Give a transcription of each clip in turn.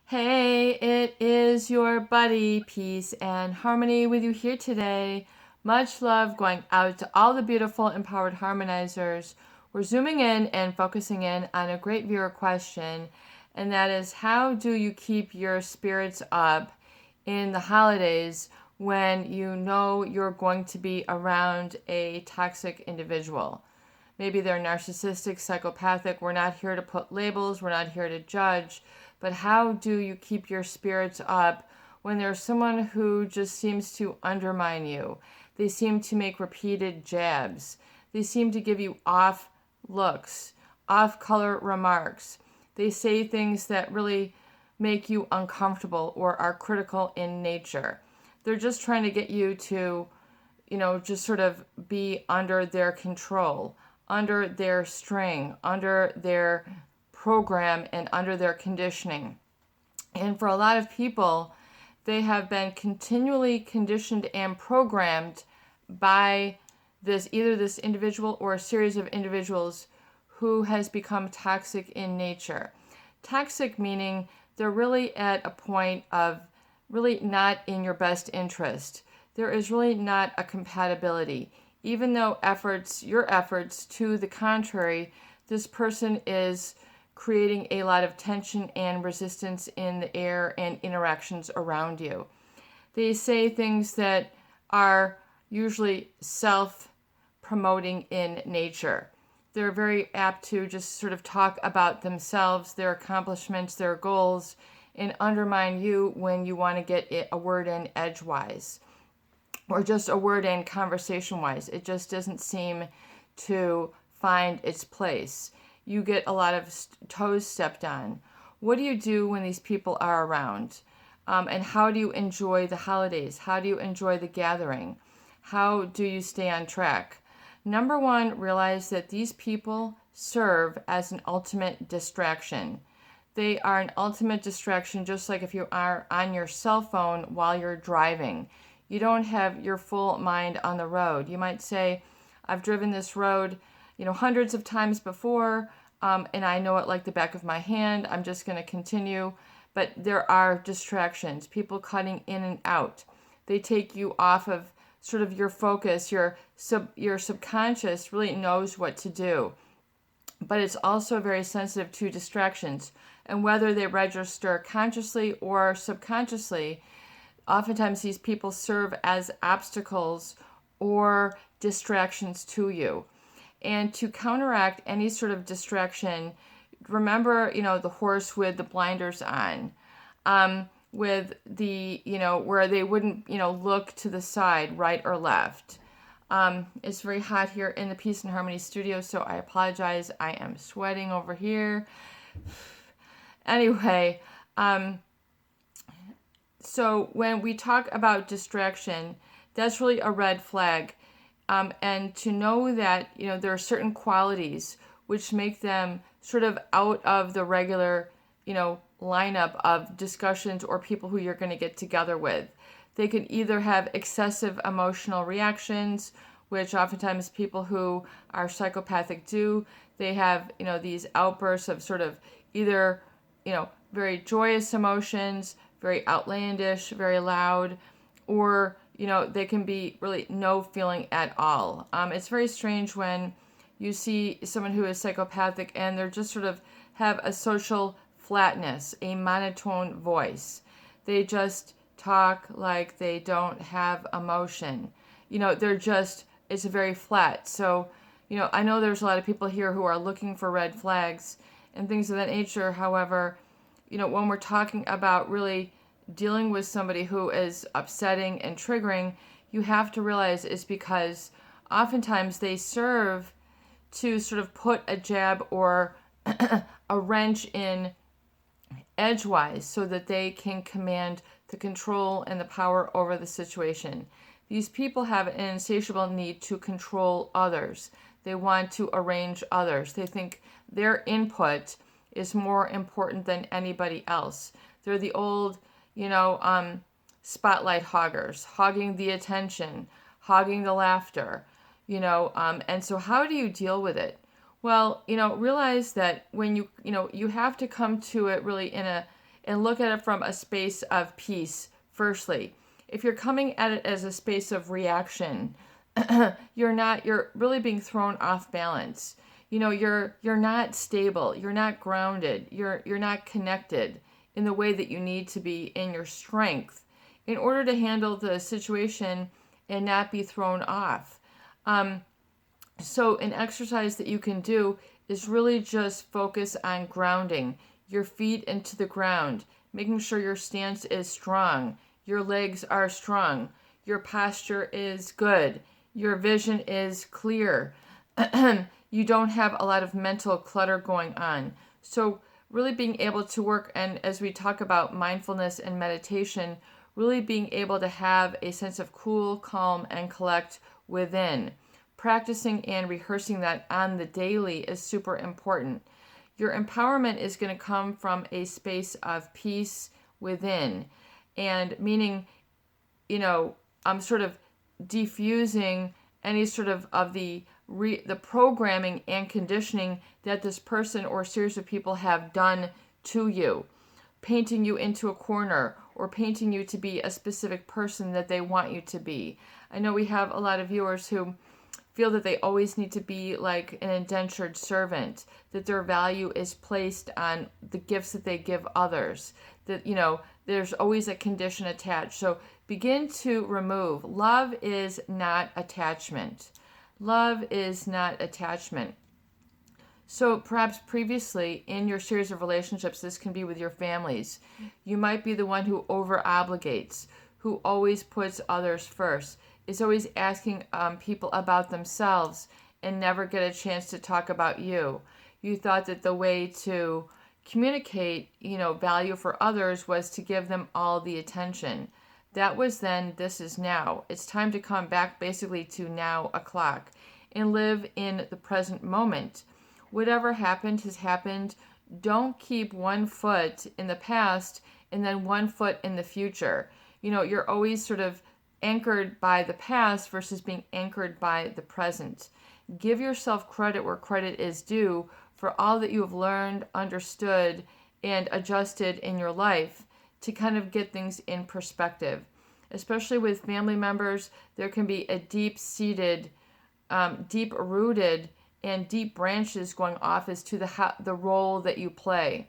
Hey, it is your buddy, Peace and Harmony, with you here today. Much love going out to all the beautiful empowered harmonizers. We're zooming in and focusing in on a great viewer question, and that is, how do you keep your spirits up in the holidays when you know you're going to be around a toxic individual? Maybe they're narcissistic, psychopathic. We're not here to put labels, we're not here to judge. But how do you keep your spirits up when there's someone who just seems to undermine you? They seem to make repeated jabs. They seem to give you off looks, off color remarks. They say things that really make you uncomfortable or are critical in nature. They're just trying to get you to, just sort of be under their control, under their string, under their program, and under their conditioning. And for a lot of people, they have been continually conditioned and programmed by either this individual or a series of individuals who has become toxic in nature. Toxic meaning they're really at a point of really not in your best interest. There is really not a compatibility. Even though your efforts to the contrary, this person is creating a lot of tension and resistance in the air and interactions around you. They say things that are usually self-promoting in nature. They're very apt to just sort of talk about themselves, their accomplishments, their goals, and undermine you when you want to get a word in edgewise or just a word in conversation wise. It just doesn't seem to find its place. You get a lot of toes stepped on. What do you do when these people are around? And how do you enjoy the holidays? How do you enjoy the gathering? How do you stay on track? Number one, realize that these people serve as an ultimate distraction. They are an ultimate distraction, just like if you are on your cell phone while you're driving. You don't have your full mind on the road. You might say, I've driven this road, hundreds of times before, and I know it like the back of my hand. I'm just going to continue. But there are distractions, people cutting in and out. They take you off of sort of your focus. Your subconscious really knows what to do, but it's also very sensitive to distractions. And whether they register consciously or subconsciously, oftentimes these people serve as obstacles or distractions to you. And to counteract any sort of distraction, remember, the horse with the blinders on, with the, where they wouldn't, look to the side, right or left. It's very hot here in the Peace and Harmony studio, so I apologize. I am sweating over here. Anyway, so when we talk about distraction, that's really a red flag. And to know that, there are certain qualities which make them sort of out of the regular, lineup of discussions or people who you're going to get together with. They can either have excessive emotional reactions, which oftentimes people who are psychopathic do. They have, these outbursts of sort of either, very joyous emotions, very outlandish, very loud, or, they can be really no feeling at all. It's very strange when you see someone who is psychopathic and they're just sort of have a social flatness, a monotone voice. They just talk like they don't have emotion. It's very flat. So, I know there's a lot of people here who are looking for red flags and things of that nature. However, when we're talking about really dealing with somebody who is upsetting and triggering, you have to realize it's because oftentimes they serve to sort of put a jab or a wrench in edgewise so that they can command the control and the power over the situation. These people have an insatiable need to control others. They want to arrange others. They think their input is more important than anybody else. They're the old, spotlight hoggers, hogging the attention, hogging the laughter, and so how do you deal with it? Well, realize that when you have to come to it really and look at it from a space of peace, firstly. If you're coming at it as a space of reaction, you're really being thrown off balance. You're not stable, you're not grounded, you're not connected in the way that you need to be in your strength in order to handle the situation and not be thrown off. So an exercise that you can do is really just focus on grounding your feet into the ground, making sure your stance is strong, your legs are strong, your posture is good, your vision is clear. You don't have a lot of mental clutter going on. So really being able to work, and as we talk about mindfulness and meditation, really being able to have a sense of cool, calm, and collect within. Practicing and rehearsing that on the daily is super important. Your empowerment is going to come from a space of peace within, and meaning, I'm sort of defusing any sort of the programming and conditioning that this person or series of people have done to you, painting you into a corner or painting you to be a specific person that they want you to be. I know we have a lot of viewers who feel that they always need to be like an indentured servant, that their value is placed on the gifts that they give others, that, there's always a condition attached. So begin to remove. Love is not attachment. Love is not attachment. So perhaps previously in your series of relationships, this can be with your families. You might be the one who over obligates, who always puts others first, is always asking people about themselves and never get a chance to talk about you. You thought that the way to communicate, value for others was to give them all the attention. That was then, this is now. It's time to come back basically to now o'clock and live in the present moment. Whatever happened has happened. Don't keep one foot in the past and then one foot in the future. You're always sort of anchored by the past versus being anchored by the present. Give yourself credit where credit is due for all that you have learned, understood, and adjusted in your life to kind of get things in perspective. Especially with family members, there can be a deep-seated, deep-rooted, and deep branches going off as to the role that you play.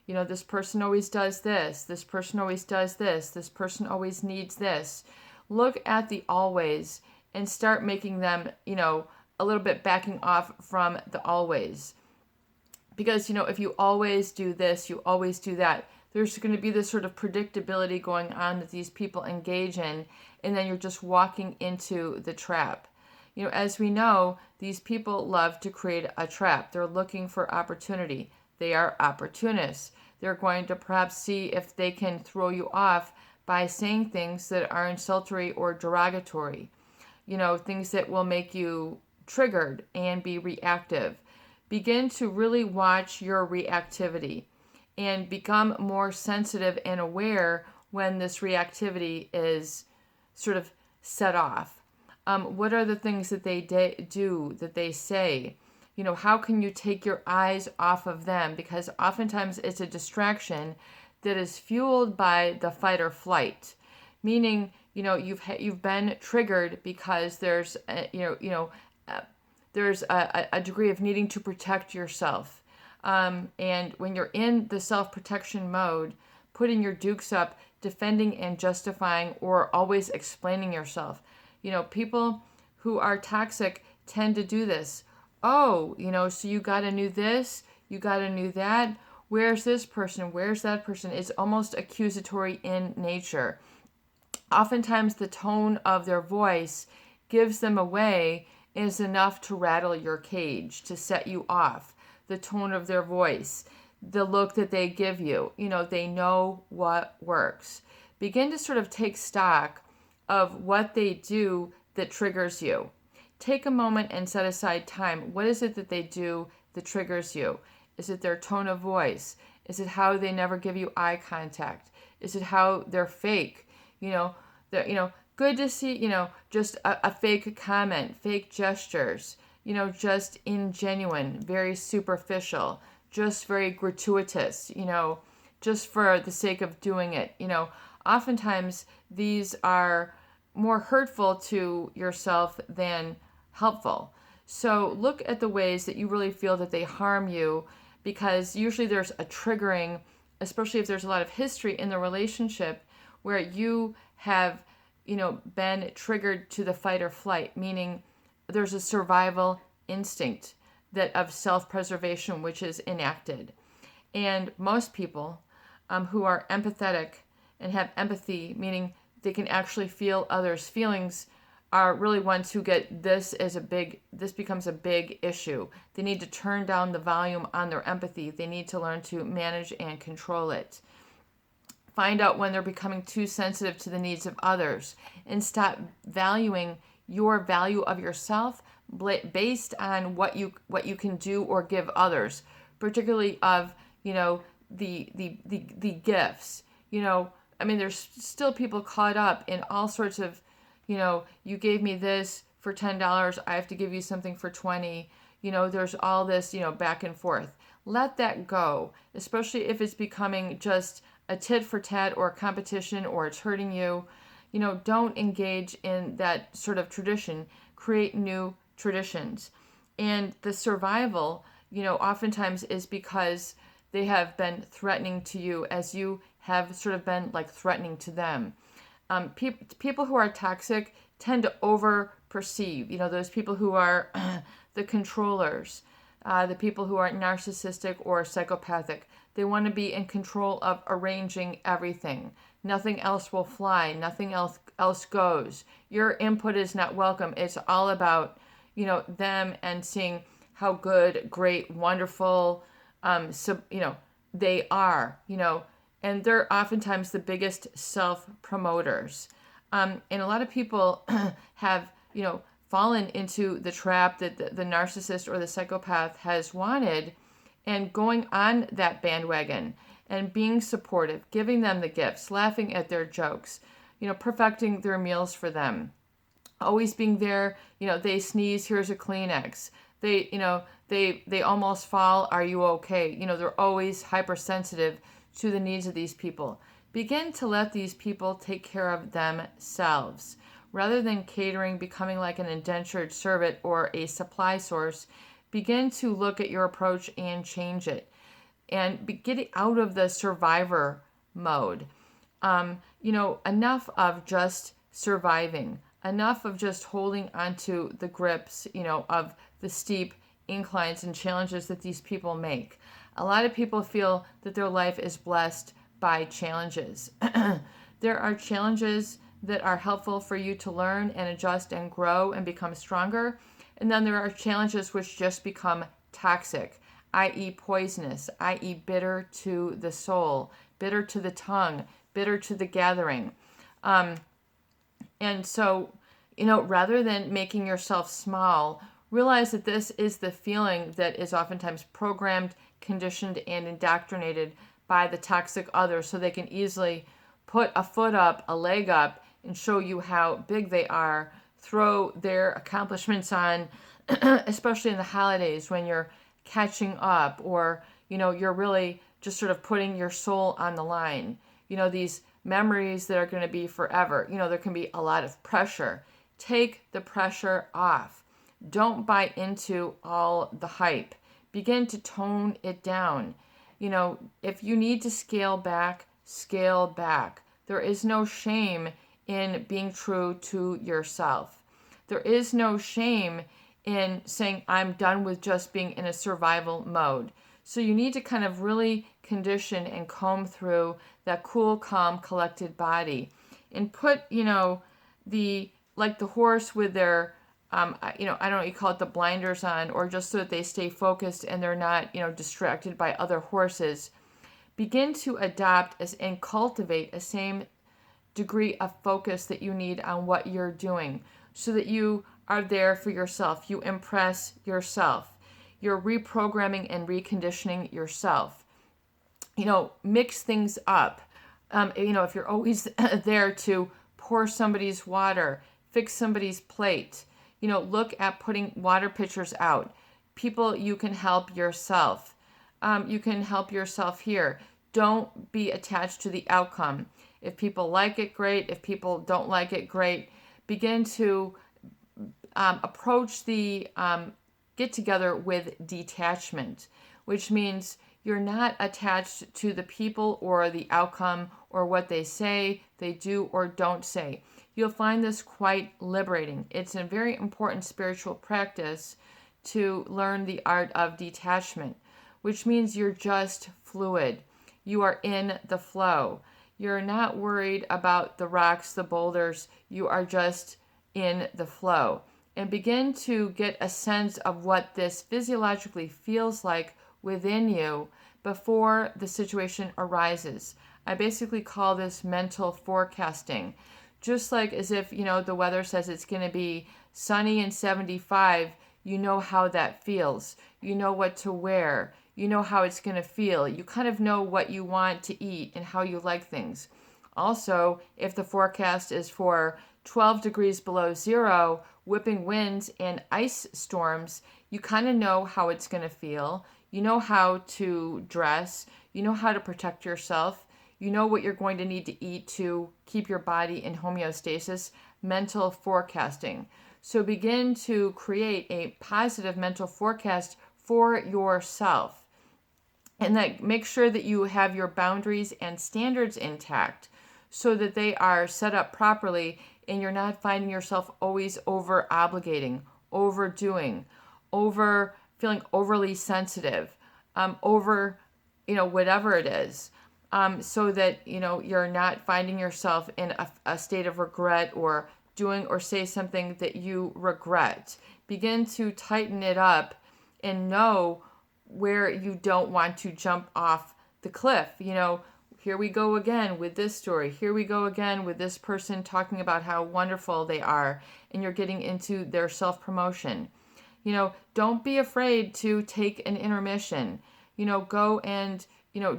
This person always does this. This person always does this. This person always needs this. Look at the always and start making them, a little bit backing off from the always. Because, if you always do this, you always do that, there's going to be this sort of predictability going on that these people engage in, and then you're just walking into the trap. As we know, these people love to create a trap. They're looking for opportunity. They are opportunists. They're going to perhaps see if they can throw you off by saying things that are insultory or derogatory. Things that will make you triggered and be reactive. Begin to really watch your reactivity and become more sensitive and aware when this reactivity is sort of set off. What are the things that they do, that they say? How can you take your eyes off of them? Because oftentimes it's a distraction that is fueled by the fight or flight, meaning, you've been triggered because there's, there's a degree of needing to protect yourself. And when you're in the self-protection mode, putting your dukes up, defending and justifying, or always explaining yourself. People who are toxic tend to do this. Oh, so you got to know this, you got to know that. Where's this person? Where's that person? It's almost accusatory in nature. Oftentimes the tone of their voice gives them away, is enough to rattle your cage, to set you off. The tone of their voice, the look that they give you, they know what works. Begin to sort of take stock of what they do that triggers you. Take a moment and set aside time. What is it that they do that triggers you? Is it their tone of voice? Is it how they never give you eye contact? Is it how they're fake? They're, good to see, just a fake comment, fake gestures, just ingenuine, very superficial, just very gratuitous, just for the sake of doing it. Oftentimes these are more hurtful to yourself than helpful. So look at the ways that you really feel that they harm you, because usually there's a triggering, especially if there's a lot of history in the relationship where you have, been triggered to the fight or flight, meaning there's a survival instinct that of self-preservation which is enacted. And most people who are empathetic and have empathy, meaning they can actually feel others' feelings, are really ones who get this becomes a big issue. They need to turn down the volume on their empathy. They need to learn to manage and control it. Find out when they're becoming too sensitive to the needs of others, and stop valuing your value of yourself based on what you can do or give others, particularly of the gifts. There's still people caught up in all sorts of, you gave me this for $10, I have to give you something for 20. There's all this, back and forth. Let that go, especially if it's becoming just a tit for tat or a competition, or it's hurting you. Don't engage in that sort of tradition. Create new traditions. And the survival, oftentimes is because they have been threatening to you as you have sort of been like threatening to them. People who are toxic tend to over perceive, those people who are the controllers, the people who are narcissistic or psychopathic. They want to be in control of arranging everything. Nothing else will fly. Nothing else goes. Your input is not welcome. It's all about, them and seeing how good, great, wonderful, they are, and they're oftentimes the biggest self-promoters. And a lot of people have, fallen into the trap that the narcissist or the psychopath has wanted, and going on that bandwagon and being supportive, giving them the gifts, laughing at their jokes, perfecting their meals for them, always being there. They sneeze, here's a Kleenex. They almost fall, are you okay? They're always hypersensitive to the needs of these people. Begin to let these people take care of themselves. Rather than catering, becoming like an indentured servant or a supply source, begin to look at your approach and change it. And get it out of the survivor mode. Enough of just surviving. Enough of just holding onto the grips, of the steep inclines and challenges that these people make. A lot of people feel that their life is blessed by challenges. There are challenges that are helpful for you to learn and adjust and grow and become stronger. And then there are challenges which just become toxic, i.e. poisonous, i.e. bitter to the soul, bitter to the tongue, bitter to the gathering. And so, rather than making yourself small, realize that this is the feeling that is oftentimes programmed, conditioned, and indoctrinated by the toxic others, so they can easily put a foot up, a leg up, and show you how big they are, throw their accomplishments on, especially in the holidays when you're catching up, or, you're really just sort of putting your soul on the line. These memories that are going to be forever. There can be a lot of pressure. Take the pressure off. Don't buy into all the hype. Begin to tone it down. If you need to scale back, scale back. There is no shame in being true to yourself. There is no shame in saying, I'm done with just being in a survival mode. So you need to kind of really condition and comb through that cool, calm, collected body, and put, the horse with their, I don't know, you call it the blinders on, or just so that they stay focused and they're not, distracted by other horses. Begin to adopt and cultivate a same degree of focus that you need on what you're doing, so that you are there for yourself. You impress yourself. You're reprogramming and reconditioning yourself. Mix things up. If you're always there to pour somebody's water, fix somebody's plate, look at putting water pitchers out. People, you can help yourself. You can help yourself here. Don't be attached to the outcome. If people like it, great. If people don't like it, great. Begin to approach the get together with detachment, which means you're not attached to the people or the outcome or what they say, they do, or don't say. You'll find this quite liberating. It's a very important spiritual practice to learn the art of detachment, which means you're just fluid. You are in the flow. You're not worried about the rocks, the boulders. You are just in the flow. And begin to get a sense of what this physiologically feels like within you before the situation arises. I basically call this mental forecasting. Just like as if, the weather says it's going to be sunny and 75, you know how that feels. You know what to wear. You know how it's going to feel. You kind of know what you want to eat and how you like things. Also, if the forecast is for 12 degrees below zero, whipping winds and ice storms, you kind of know how it's going to feel. You know how to dress. You know how to protect yourself. You know what you're going to need to eat to keep your body in homeostasis. Mental forecasting. So begin to create a positive mental forecast for yourself. And that make sure that you have your boundaries and standards intact so that they are set up properly and you're not finding yourself always over obligating, overdoing, feeling overly sensitive, over, whatever it is, so that, you're not finding yourself in a state of regret or doing or say something that you regret. Begin to tighten it up and know where you don't want to jump off the cliff. Here we go again with this story. Here we go again with this person talking about how wonderful they are, and you're getting into their self-promotion. Don't be afraid to take an intermission. Go and,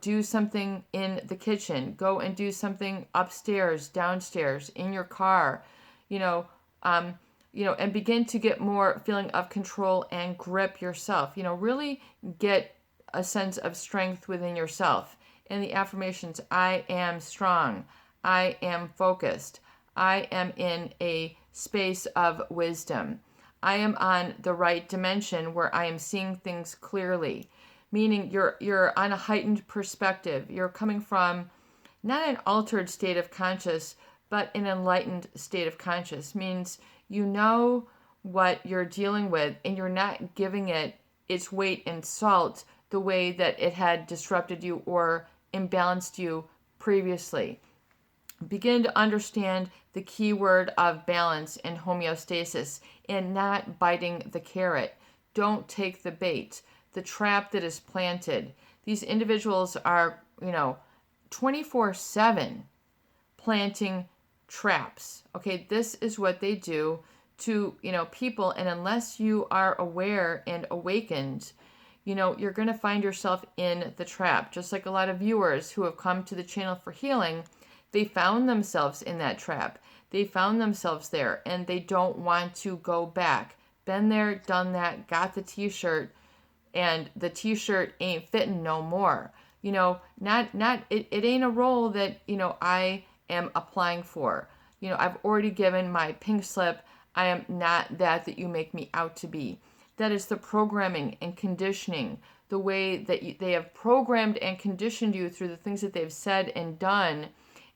do something in the kitchen. Go and do something upstairs, downstairs, in your car, and begin to get more feeling of control and grip yourself. Really get a sense of strength within yourself. And the affirmations, I am strong. I am focused. I am in a space of wisdom. I am on the right dimension where I am seeing things clearly. Meaning you're on a heightened perspective. You're coming from not an altered state of conscious, but an enlightened state of conscious. Means you know what you're dealing with and you're not giving it its weight in salt the way that it had disrupted you or imbalanced you previously. Begin to understand the key word of balance and homeostasis and not biting the carrot. Don't take the bait, the trap that is planted. These individuals are, 24/7 planting traps. Okay, this is what they do to, people. And unless you are aware and awakened, you're going to find yourself in the trap. Just like a lot of viewers who have come to the channel for healing, they found themselves in that trap. They found themselves there and they don't want to go back. Been there, done that, got the t-shirt, and the t-shirt ain't fitting no more. It ain't a role that, I am applying for. I've already given my pink slip. I am not that you make me out to be. That is the programming and conditioning, the way that they have programmed and conditioned you through the things that they've said and done,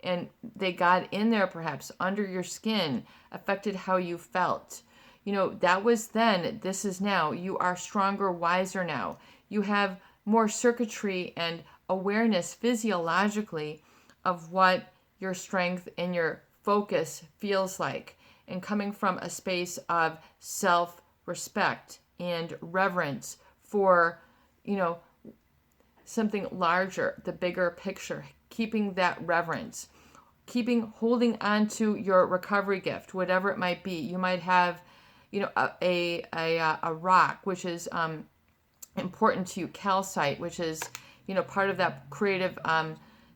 and they got in there perhaps under your skin, affected how you felt. That was then, this is now. You are stronger, wiser now. You have more circuitry and awareness physiologically of what your strength and your focus feels like, and coming from a space of self-respect and reverence for, something larger, the bigger picture, keeping that reverence, holding on to your recovery gift, whatever it might be. You might have, a rock, which is important to you, calcite, which is, part of that creative,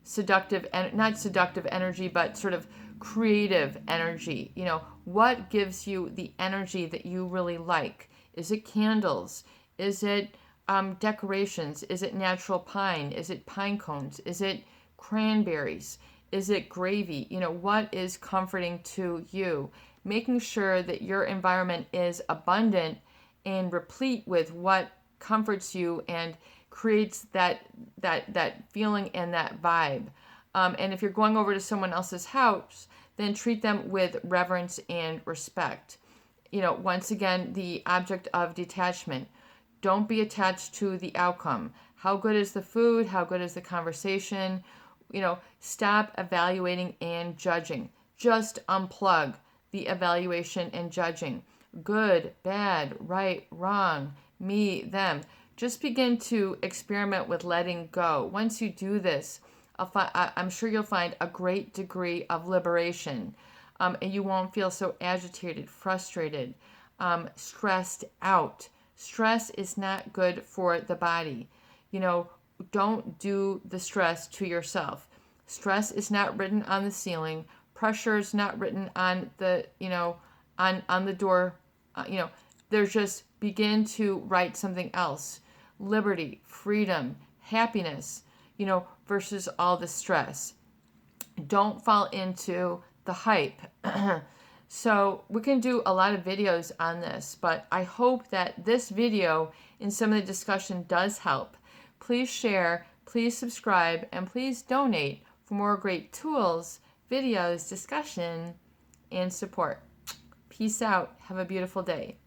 seductive, and not seductive energy, but sort of creative energy. What gives you the energy that you really like? Is it candles? Is it decorations? Is it natural pine? Is it pine cones? Is it cranberries? Is it gravy? What is comforting to you? Making sure that your environment is abundant and replete with what comforts you and creates that feeling and that vibe. And if you're going over to someone else's house, then treat them with reverence and respect. Once again, the object of detachment. Don't be attached to the outcome. How good is the food? How good is the conversation? Stop evaluating and judging. Just unplug the evaluation and judging. Good, bad, right, wrong, me, them. Just begin to experiment with letting go. Once you do this, I'm sure you'll find a great degree of liberation, and you won't feel so agitated, frustrated, stressed out. Stress is not good for the body. Don't do the stress to yourself. Stress is not written on the ceiling. Pressure is not written on the, on the door. There's just begin to write something else. Liberty, freedom, happiness, versus all the stress. Don't fall into the hype. So we can do a lot of videos on this, but I hope that this video and some of the discussion does help. Please share, please subscribe, and please donate for more great tools, videos, discussion, and support. Peace out. Have a beautiful day.